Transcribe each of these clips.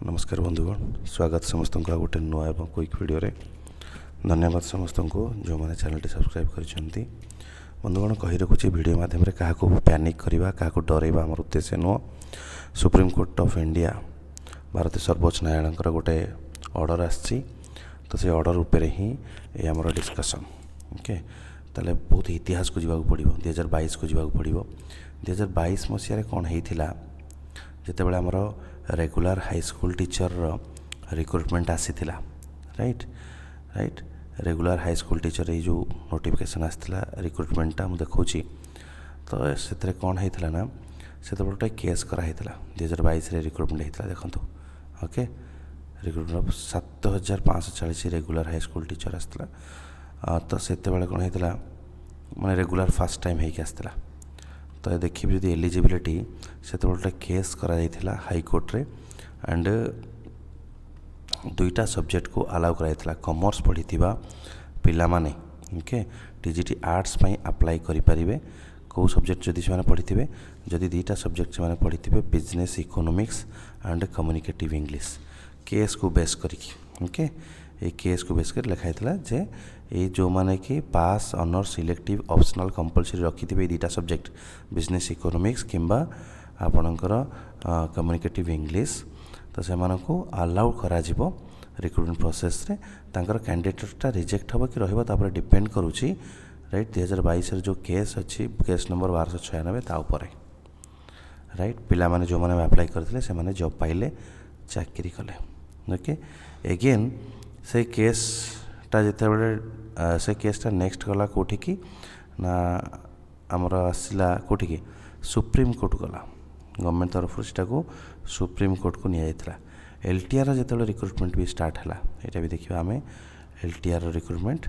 नमस्कार बंधुगण, स्वागत समस्त को गोटे नुआ और क्विक वीडियो रे। धन्यवाद समस्त को जो मैंने चैनल सब्सक्राइब करछंती। बंधुगण कही रखुच्छी वीडियो माध्यम क्या पैनिक करवा क्या डरवा आम उद्देश्य नुह। सुप्रीम कोर्ट ऑफ इंडिया भारतीय सर्वोच्च न्यायालय गोटे ऑर्डर आसी तो से ऑर्डर उपर ही ये आम डिस्कसन ओके। ताले बहुत इतिहास को जीवा पड़ो 2022 को जीवा पड़ो। 2022 मसीह कौन होता जिते बड़े आमर regular high school teacher recruitment आसी right right regular high school teacher ये जो नोटिफिकेशन आसाला रिक्रुटमेंटा मुझे देखी तो से कौन होता ना से गोटे केस कराई 2022 रिक्रुटमेंट होता देखो okay. Recruitment 7540 regular high school teacher आसाला तो से कौन होता माने रेगुलर फर्स्ट टाइम होके आसाला तो देखिए जो एलिजिबिलिटी से गोटे केस करा हाई कोर्ट रे एंड दुईटा सब्जेक्ट को अलाउ कराइला। कॉमर्स पढ़ी पिला माने ओके टीजीटी आर्ट्स पई अप्लाई करि परिबे। को सब्जेक्ट जदि से पढ़ी थे जदि दुईटा सब्जेक्ट से पढ़ी थे business economics and communicative English case को बेस करिकी ओके। ये केस को बेस कर लिखाई जे ये जो माने कि पास ऑनर सिलेक्टिव ऑप्शनल कंपलसरी रखी थे दुईटा सब्जेक्ट बिजनेस इकोनॉमिक्स किंबा आपणकर कम्युनिकेटिव इंग्लिश तो से अलाउ करा रिक्रुटमेंट प्रोसेस रे तांकर कैंडिडेटटा रिजेक्ट हम कि रहा डिपेंड करुच्ची राइट। 2022 जो केस अच्छी केस नंबर 1296 ताऊपर राइट। पिला माने जो माने अप्लाई करते से माने जॉब पाइले चाकरी कले ओके। एगेन से केसटा जिते बड़े से केसटा नेक्स्ट गला कोठी की ना आमर आसला कोठी की सुप्रीम कोर्ट गला गवर्नमेंट तरफ से सुप्रीम कोर्ट को निया एलटीआर जो रिक्रुटमेंट भी स्टार्ट है यहाँ भी देखिए आम एलटीआर रिक्रुटमेंट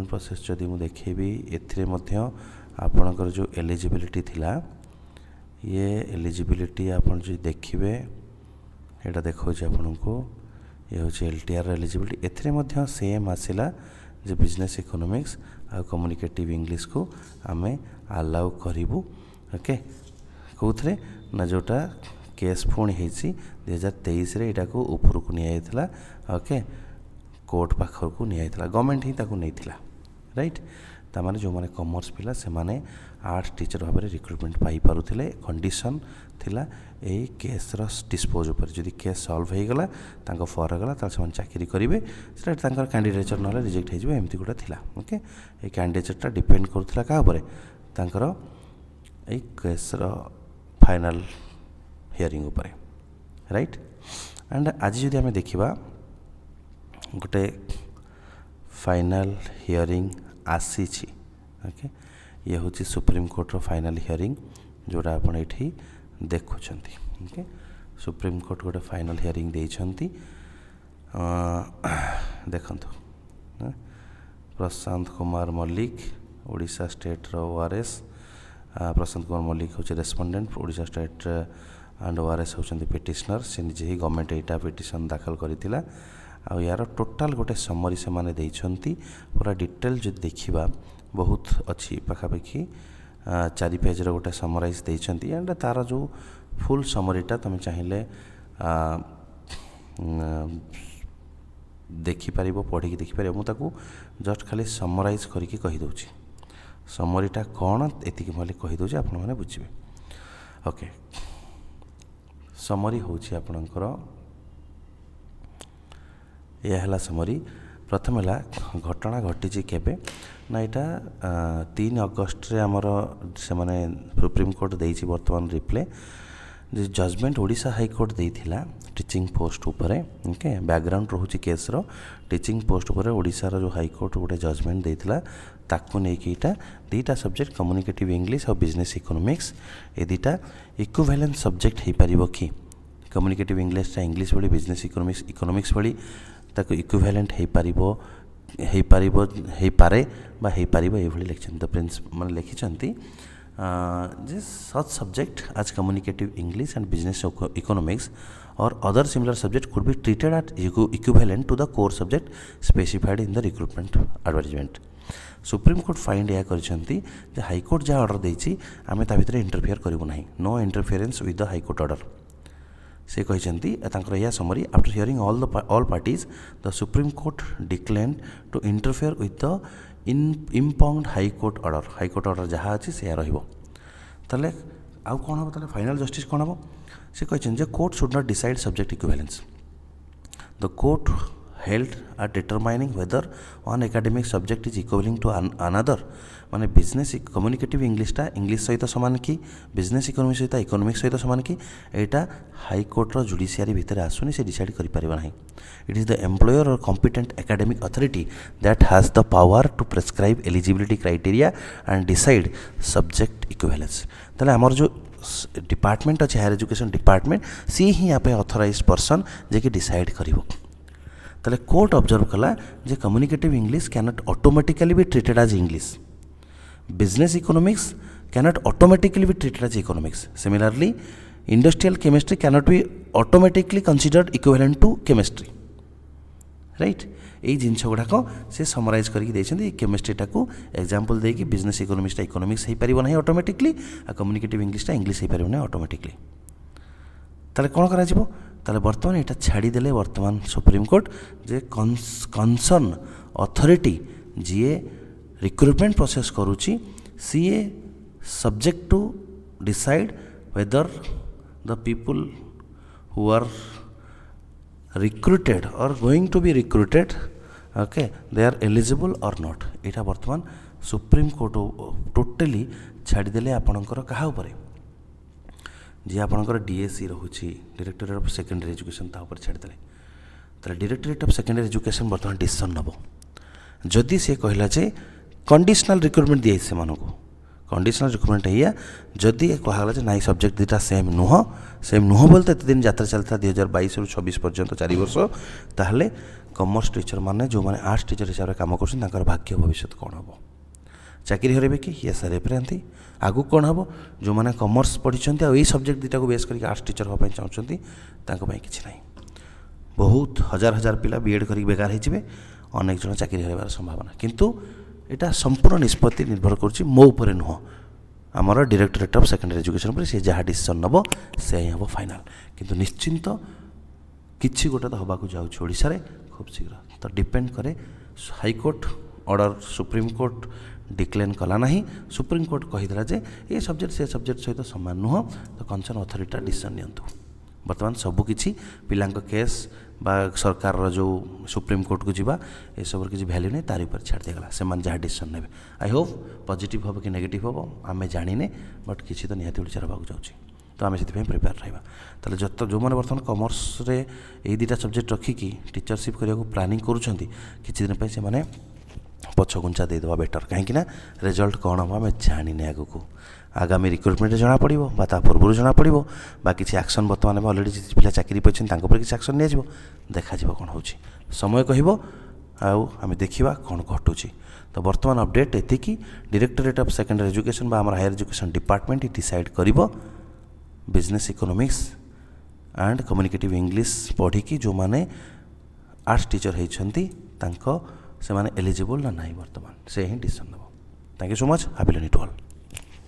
प्रोसेस जदि मुझे देखेबी आपणकर जो एलिजिबिलिटी थिला ये एलिजिबिलिटी आपन जो देखिए यहाँ देखा आपन को ये हूँ एलटीआर एलिजिबिलिटी एथरे सेम आसला जे बिजनेस इकोनॉमिक्स आ कम्युनिकेटिव इंग्लिश को आम अलाउ करूँ ओके। कौथे ना जोटा केस पुणी होती 2023 यहाँ को ऊपर को निया ओके कोर्ट पाखर को निया गवर्नमेंट ही नहीं राइट। तामाने जो माने कॉमर्स पिला से माने आर्ट्स टीचर भाव में रिक्रुटमेंट पाई पारुथिले कंडीशन थिला यही केस डिस्पोज उपर जदि केस सॉल्व हो गला तांको फर गला ताल से चाकरी करेंगे से कैंडिडेचर ना रिजेक्ट हो एमती गोटे थिला ओके। ये कैंडिडेचरटा डिपेंड करुला क्या तांकर ये केस फाइनल हियरिंग उपरे राइट। एंड आज जदि आम देखा गोटे फाइनल हियरिंग आसी ओके। ये हूँ सुप्रीम कोर्ट रो फाइनल हियरिंग जोड़ा आपड़ ये देखुं ओके। सुप्रीम कोर्ट गोटे फाइनल हियरिंग देइछंती देखंतु प्रशांत कुमार मल्लिक ओडिशा स्टेट रो ओआरएस प्रशांत कुमार मल्लिक हूँ respondent Odisha state and ORS होती पिटिशनर से निजे ही गवर्नमेंट यहाँ पिटिशन दाखल करथिला आ यार टोटाल गोटे समरी से माने देइछंती पूरा डिटेल जो देखा बहुत अच्छी पाखापाखि 4 पेज गोटे समराइज देइछंती एंड तार जो फुल समरीटा तुम चाहिए देखिपार पढ़ी देखिपार मुझे जस्ट खाली समराइज करके कहीदे समरीटा कौन एति मैं कहीदे आपण मैंने बुझे ओके। समरी हूँ आपणकर यह है समरी प्रथम है घटना घटी केबे ना यहाँ 3 अगस्ट रे आमर से माने सुप्रीम कोर्ट देइछि वर्तमान replay judgment Odisha high court देइथिला टीचिंग पोस्ट उपरे ओके। बैकग्राउंड रोचे केस रो टीचिंग पोस्ट उपरे ओडिशा रो जो हाई कोर्ट गोटे जजमेंट देइथिला ताकू नहीं दुईटा सब्जेक्ट कम्युनिकेटिव इंग्लिश और बिजनेस इकोनॉमिक्स ये दुईटा इक्विवेलेंट सब्जेक्ट हो पारिबो कि कम्युनिकेटिव इंग्लिश भली बिजनेस इकोनॉमिक्स भली ताको इक्विवेलेंट हो पारे बा हो पारिबो ये भली लिखिछन तो प्रिंस माने लिखिछंती जे such subject as communicative English and business economics और other similar subject could be treated at equivalent to the core subject specified in the recruitment advertisement. Supreme court find या करछंती जे हाईकोर्ट जहाँ ऑर्डर देइछि आमे ता भितरे इंटरफेयर करिवो नाही no interference with the high court order से कहते या summary after hearing all parties the supreme court declined to interfere with the impugned high court order जहाँ अच्छी से ताले आउ कौन हम ताले फाइनल जस्टिस कौन हम से कहते court should not decide subject equivalence the court held are determining whether one academic subject is equivalent to another माने बिजनेस कम्युनिकेटिव इंग्लिशटा इंग्लिश सहित सामान कि बिजनेस इकोनॉमी सहित इकोनॉमिक्स सहित सामान कि एटा हाईकोर्टर जुडिशियरी भितर आसुनी से डिसाइड करि परिबा नाही it is the employer or competent academic authority that has the power to prescribe eligibility criteria and decide subject equivalence ताले हमर जो डिपार्टमेंट अच्छे हायर एजुकेशन डिपार्टमेंट सी ही यहाँ पे ऑथराइज पर्सन जे कि डिसाइड करिवो ताले कोर्ट ऑब्जर्व कला जे communicative English cannot automatically be treated as English business economics cannot automatically be treated as economics similarly industrial chemistry cannot be automatically considered equivalent to chemistry right यही जिनस गुड़ाक से summarise करके केमिस्ट्रीटा को एग्जांपल देकी बिजनेस इकोनॉमिक्सटा इकोनॉमिक्स हो पार ना ऑटोमेटिकली आ कम्युनिकेटिव इंग्लिशटा इंग्लिश हो पार ना ऑटोमेटिकली ताले कौन करा जिवो ताले वर्तमान यहाँ छाड़ीदे वर्तमान सुप्रीम कोर्ट जे कंसर्न अथॉरिटी जी रिक्रुटमेंट प्रोसेस करुच्ची सीए subject to decide whether the people who are recruited or going to be recruited okay they are eligible or not एटा वर्तमान सुप्रीम कोर्ट टोटली छाड़ीदे आपणकर क्या जी आपणकर डीएससी रोचे डायरेक्टोरेट ऑफ सेकेंडरी एजुकेशन तापर छाड़ीदे ताले डायरेक्टोरेट ऑफ सेकेंडरी एजुकेशन वर्तमान decision नब जदि से कहला जे कंडीशनल रिक्रुटमेंट दिए से मानक कंडीशनल रिक्रुटमेंट है जदि कहला नाई सब्जेक्ट दुटा सेम नुह बोलते एत दिन यात्रा चलता 2022 रू 26 पर्यंत 4 वर्ष ताहले कॉमर्स टीचर माने जो माने आर्ट्स टीचर हिसाब से काम कर भाग्य भविष्य कौन हम चाकरी हरबे कि ये सारे प्रियांती आगु कौन हम जो माने कॉमर्स पढ़ी यही सब्जेक्ट दुटा को बेस करके आर्ट्स टीचर हाँपाई चाहते कि ना बहुत हजार हजार पिला बीएड कर बेकार होइजिबे अनेक जन चाकरी हरबार संभावना किंतु एटा संपूर्ण निष्पत्ति निर्भर करुच्ची मो उपर नुह आमर डायरेक्टोरेट ऑफ सेकेंडरी एजुकेशन पर सी जहाँ डिसीजन नब से ही हम फाइनाल किंतु निश्चिंत किसी गोटे तो हवाक जाऊँ ओडिशा रे खूब शीघ्र तो डिपेंड करे high court order supreme court decline कला ना सुप्रीम कोर्ट कहीदेला जे ये सब्जेक्ट से सब्जेक्ट सहित सामान नुह तो कंसर्न अथॉरिटी डिसीजन नियंतु बर्तमान सबुकिछि पिलांक केस बा सरकार जो सुप्रीम कोर्ट को जीवा ये सब किसी वैल्यू नहीं तार ऊपर छाड़ दिगला से जहाँ डिसीजन ने आई होप पॉजिटिव हम कि नेगेटिव हम आम जाने बट किसी तो निहाती ओडिशा होगा जाऊँगी तो आम से प्रिपेयर रहा ताले जो मैंने बर्तमान कॉमर्स रे ये दुटा सब्जेक्ट रखिकी टीचरशिप करने को प्लानिंग करुँच किसी दिन से मैंने पछघुंचा देदेवा बेटर कहीं रिजल्ट कौन हम आम जाने आग को आगामी रिक्रुटमेंट जना पड़ो पूर्व जना पड़ो किसी एक्शन बर्तमान अलरेडी जी पिला चाकरी पाई किसी एक्शन नि देखा कौन हो समय कह आम देखा कौन घटुची तो बर्तमान अपडेट एतिकी डायरेक्टोरेट ऑफ सेकेंडरी एजुकेशन बा हायर एजुकेशन डिपार्टमेंट डिसाइड करिवो business economics and communicative English पढ़ी जो माने आर्ट्स टीचर होती से माने एलिजिबल ना नहीं बर्तमान से ही डिसीजन नब thank you so much happy learning to all.